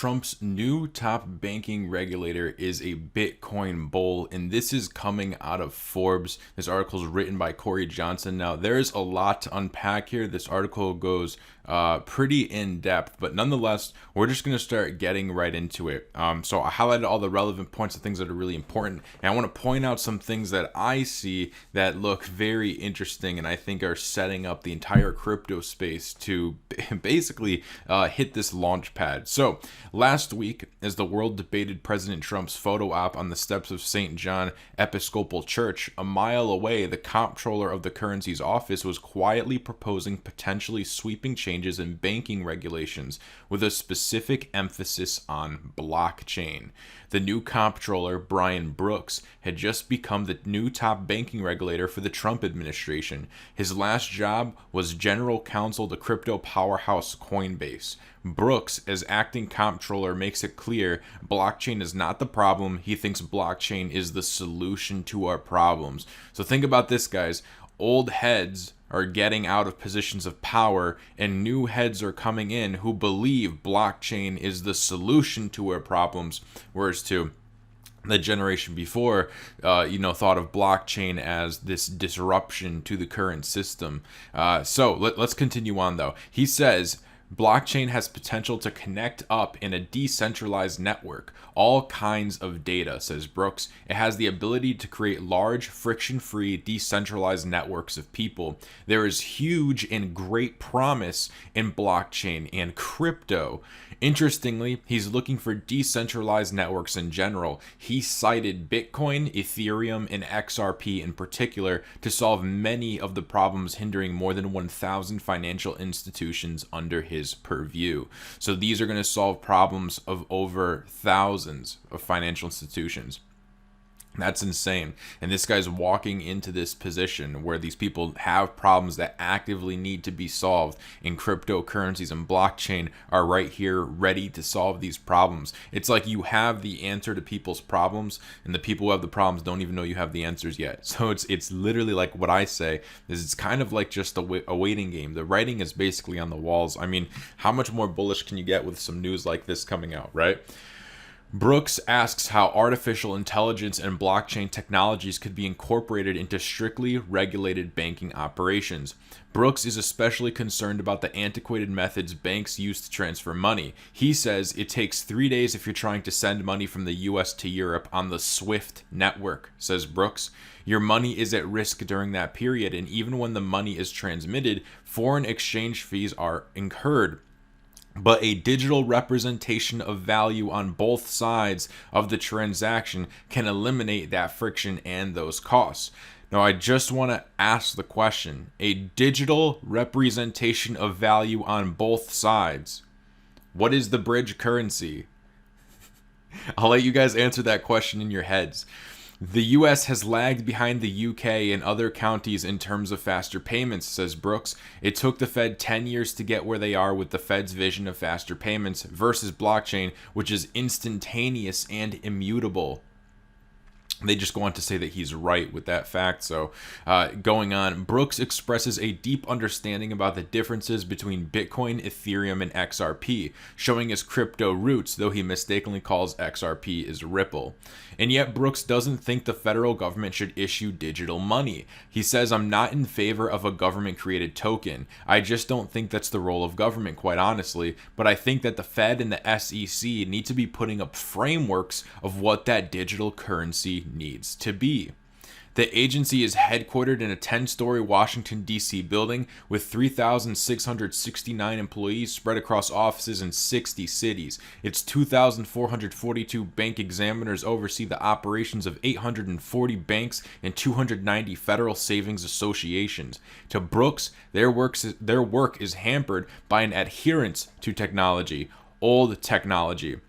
Trump's new top banking regulator is a Bitcoin bull, and this is coming out of Forbes. This article is written by Corey Johnson. Now, there's a lot to unpack here. This article goes pretty in depth, but nonetheless, we're just going to start getting right into it. So I highlighted all the relevant points of things that are really important, and I want to point out some things that I see that look very interesting and I think are setting up the entire crypto space to basically hit this launch pad. So last week, as the world debated President Trump's photo op on the steps of St. John Episcopal Church, a mile away, the comptroller of the currency's office was quietly proposing potentially sweeping changes in banking regulations with a specific emphasis on blockchain. The new comptroller, Brian Brooks, had just become the new top banking regulator for the Trump administration. His last job was general counsel to crypto powerhouse Coinbase. Brooks, as acting comptroller, makes it clear blockchain is not the problem. He thinks blockchain is the solution to our problems. So think about this, guys. Old heads are getting out of positions of power and new heads are coming in who believe blockchain is the solution to our problems, whereas to the generation before, thought of blockchain as this disruption to the current system. So let's continue on, though. He says, blockchain has potential to connect up in a decentralized network all kinds of data, says Brooks. It has the ability to create large, friction-free, decentralized networks of people. There is huge and great promise in blockchain and crypto. Interestingly, he's looking for decentralized networks in general. He cited Bitcoin, Ethereum, and XRP in particular to solve many of the problems hindering more than 1,000 financial institutions under his purview. So these are going to solve problems of over thousands of financial institutions. That's insane. And this guy's walking into this position where these people have problems that actively need to be solved, and cryptocurrencies and blockchain are right here ready to solve these problems. It's like you have the answer to people's problems, and the people who have the problems don't even know you have the answers yet. So it's literally like what I say is it's kind of like just a waiting game. The writing is basically on the walls. I mean, how much more bullish can you get with some news like this coming out, right? Brooks asks how artificial intelligence and blockchain technologies could be incorporated into strictly regulated banking operations. Brooks is especially concerned about the antiquated methods banks use to transfer money. He says it takes 3 days if you're trying to send money from the US to Europe on the SWIFT network, says Brooks. Your money is at risk during that period, and even when the money is transmitted, foreign exchange fees are incurred. But a digital representation of value on both sides of the transaction can eliminate that friction and those costs. Now, I just want to ask the question, a digital representation of value on both sides, what is the bridge currency? I'll let you guys answer that question in your heads. The US has lagged behind the UK and other counties in terms of faster payments, says Brooks. It took the Fed 10 years to get where they are with the Fed's vision of faster payments versus blockchain, which is instantaneous and immutable. They just go on to say that he's right with that fact. So going on, Brooks expresses a deep understanding about the differences between Bitcoin, Ethereum, and XRP, showing his crypto roots, though he mistakenly calls XRP is Ripple. And yet Brooks doesn't think the federal government should issue digital money. He says, I'm not in favor of a government-created token. I just don't think that's the role of government, quite honestly. But I think that the Fed and the SEC need to be putting up frameworks of what that digital currency needs to be. The agency is headquartered in a 10-story Washington, D.C. building with 3,669 employees spread across offices in 60 cities. Its 2,442 bank examiners oversee the operations of 840 banks and 290 federal savings associations. To Brooks, their work is hampered by an adherence to technology, old technology.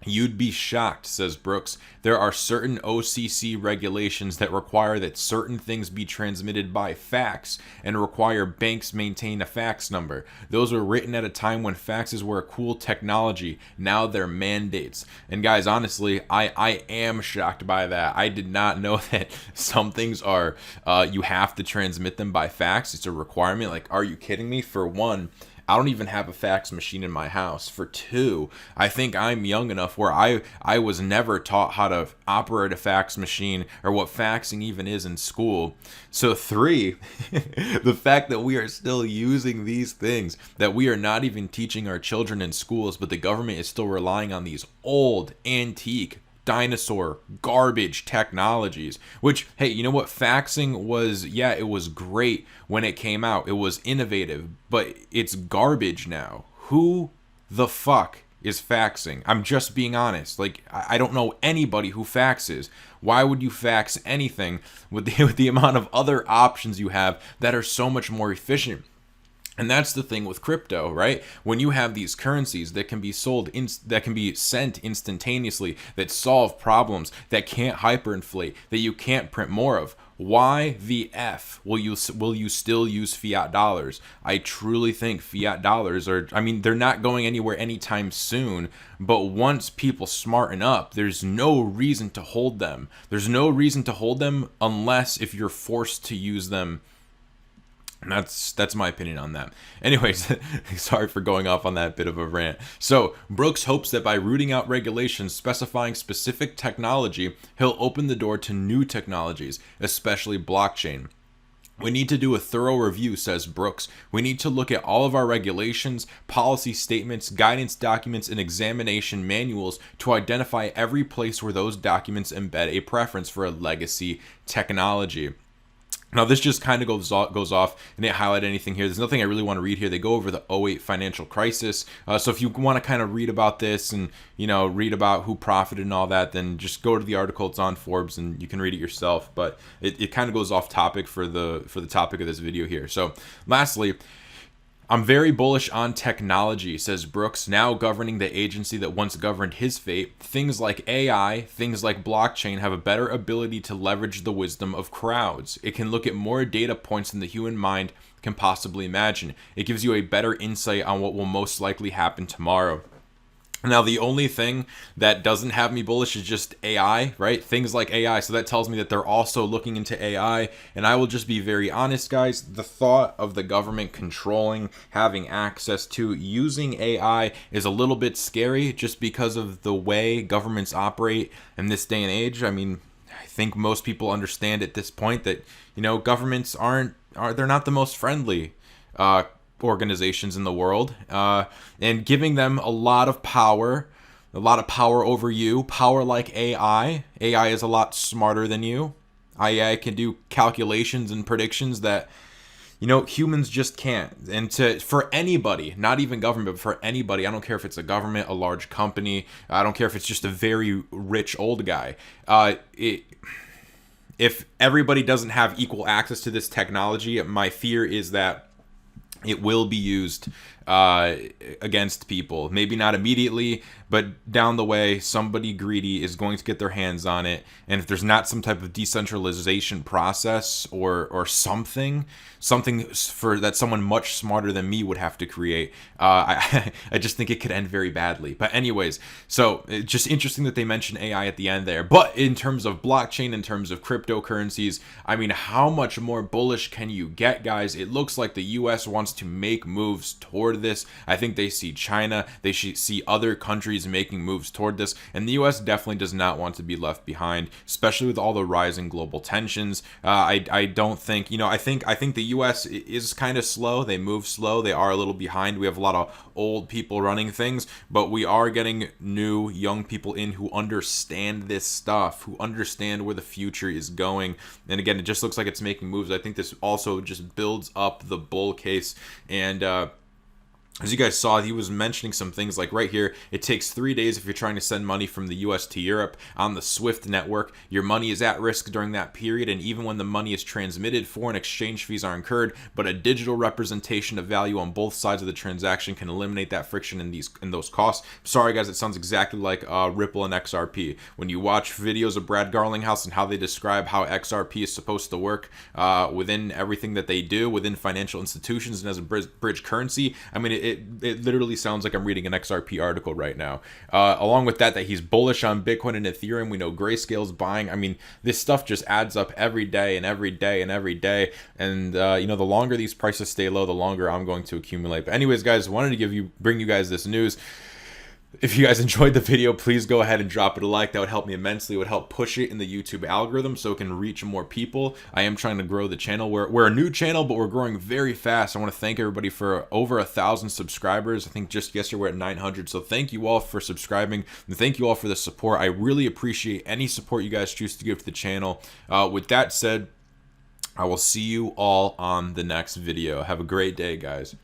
You'd be shocked, says Brooks. There are certain OCC regulations that require that certain things be transmitted by fax and require banks maintain a fax number. Those were written at a time when faxes were a cool technology. Now they're mandates. And guys, honestly, I am shocked by that. I did not know that some things are, you have to transmit them by fax. It's a requirement. Like, are you kidding me? For one, I don't even have a fax machine in my house. For two, I think I'm young enough where I was never taught how to operate a fax machine or what faxing even is in school. So three, the fact that we are still using these things, that we are not even teaching our children in schools, but the government is still relying on these old, antique, dinosaur garbage technologies, which, hey, you know what, faxing was, yeah, it was great when it came out, it was innovative, but it's garbage now. Who the fuck is faxing? I'm just being honest. Like, I don't know anybody who faxes. Why would you fax anything with the amount of other options you have that are so much more efficient? And that's the thing with crypto, right? When you have these currencies that can be sold, that can be sent instantaneously, that solve problems, that can't hyperinflate, that you can't print more of, why the F will you still use fiat dollars? I truly think fiat dollars are, I mean, they're not going anywhere anytime soon, but once people smarten up, there's no reason to hold them. There's no reason to hold them unless if you're forced to use them. And that's my opinion on that. Anyways, sorry for going off on that bit of a rant. So Brooks hopes that by rooting out regulations specifying specific technology, he'll open the door to new technologies, especially blockchain. We need to do a thorough review, says Brooks. We need to look at all of our regulations, policy statements, guidance documents, and examination manuals to identify every place where those documents embed a preference for a legacy technology. Now, this just kind of goes off, and didn't highlight anything here. There's nothing I really want to read here. They go over the '08 financial crisis. So if you want to kind of read about this and, you know, read about who profited and all that, then just go to the article. It's on Forbes, and you can read it yourself. But it kind of goes off topic for the topic of this video here. So lastly, I'm very bullish on technology, says Brooks, now governing the agency that once governed his fate. Things like AI, things like blockchain have a better ability to leverage the wisdom of crowds. It can look at more data points than the human mind can possibly imagine. It gives you a better insight on what will most likely happen tomorrow. Now, the only thing that doesn't have me bullish is just AI, right? Things like AI. So that tells me that they're also looking into AI. And I will just be very honest, guys. The thought of the government controlling, having access to, using AI is a little bit scary just because of the way governments operate in this day and age. I mean, I think most people understand at this point that, you know, governments they're not the most friendly organizations in the world, and giving them a lot of power over you, power like AI is a lot smarter than you. AI can do calculations and predictions that, you know, humans just can't. And for anybody, not even government, but for anybody, I don't care if it's a government, a large company, I don't care if it's just a very rich old guy, if everybody doesn't have equal access to this technology, my fear is that it will be used against people. Maybe not immediately, but down the way, somebody greedy is going to get their hands on it. And if there's not some type of decentralization process or something for that someone much smarter than me would have to create, I just think it could end very badly. But anyways, so it's just interesting that they mention AI at the end there. But in terms of blockchain, in terms of cryptocurrencies, I mean, how much more bullish can you get, guys? It looks like the US wants to make moves toward this. I think they see China, they see other countries making moves toward this, and the US definitely does not want to be left behind, especially with all the rising global tensions. I don't think, you know, I think the US is kind of slow. They move slow. They are a little behind. We have a lot of old people running things, but we are getting new young people in who understand this stuff, who understand where the future is going. And again, it just looks like it's making moves. I think this also just builds up the bull case. And as you guys saw, he was mentioning some things like right here, it takes 3 days if you're trying to send money from the US to Europe on the SWIFT network. Your money is at risk during that period, and even when the money is transmitted, foreign exchange fees are incurred, but a digital representation of value on both sides of the transaction can eliminate that friction in those costs. Sorry guys, it sounds exactly like Ripple and XRP. When you watch videos of Brad Garlinghouse and how they describe how XRP is supposed to work within everything that they do, within financial institutions and as a bridge currency, I mean, it literally sounds like I'm reading an XRP article right now. Along with that he's bullish on Bitcoin and Ethereum. We know Grayscale's buying. I mean, this stuff just adds up every day and every day and every day. And you know, the longer these prices stay low, the longer I'm going to accumulate. But anyways, guys, wanted to bring you guys this news. If you guys enjoyed the video, please go ahead and drop it a like. That would help me immensely. It would help push it in the YouTube algorithm so it can reach more people. I am trying to grow the channel. We're a new channel, but we're growing very fast. I want to thank everybody for over 1,000 subscribers. I think just yesterday we're at 900. So thank you all for subscribing, and thank you all for the support. I really appreciate any support you guys choose to give to the channel. With that said, I will see you all on the next video. Have a great day, guys.